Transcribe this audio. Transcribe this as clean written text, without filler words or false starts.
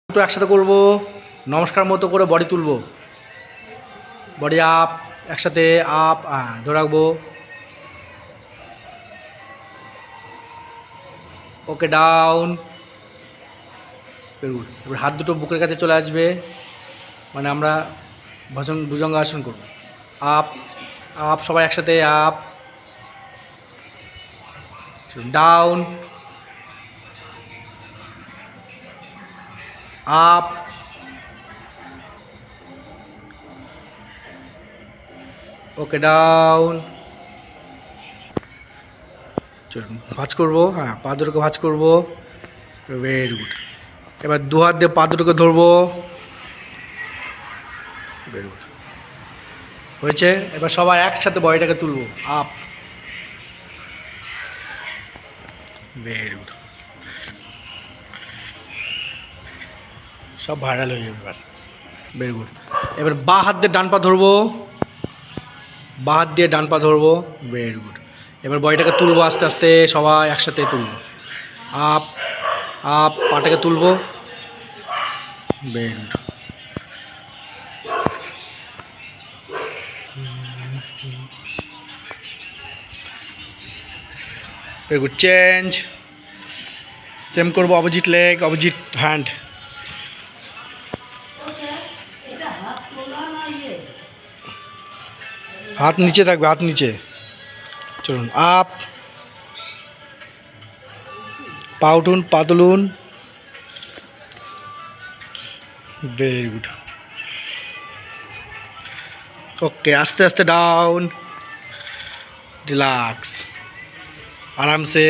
দুটো একসাথে করব, নমস্কার মতো করে বডি তুলব, বডি আপ, একসাথে আপ, ধরে রাখবো, ওকে ডাউন, এবার হাত দুটো বুকের কাছে চলে আসবে, মানে আমরা ভুজঙ্গাসন করব। আপ আপ, সবাই একসাথে আপ, ডাউন, আপ, ওকে ডাউন। চলুন ভাঁজ করবো, পা দুটোকে ভাঁজ করবো, ভেরি গুড। এবার দু হাত দিয়ে পা দুটোকে ধরবো, ভেরি গুড, হয়েছে। এবার সবাই একসাথে বডিটাকে তুলবো, আপ, ভেরি গুড, সব ভাইরাল হয়ে যাবে এবার, ভেরি গুড। এবার বাঁ হাত দিয়ে ডান পা ধরবো, বাঁ হাত দিয়ে ডান পা ধরবো, ভেরি গুড। এবার বডিটাকে তুলবো আস্তে আস্তে, সবাই একসাথে তুলবো, আপ আপ, পাটাকে তুলবো, very good. Very good, change, same করবো, অপোজিট লেগ, অপোজিট হ্যান্ড। হাত নিচে থাকবে, হাত নিচে। চলুন আপ, পা উঠুন, পা তুলুন, ভেরি গুড। ওকে, আস্তে আস্তে ডাউন, রিল্যাক্স, आराम से।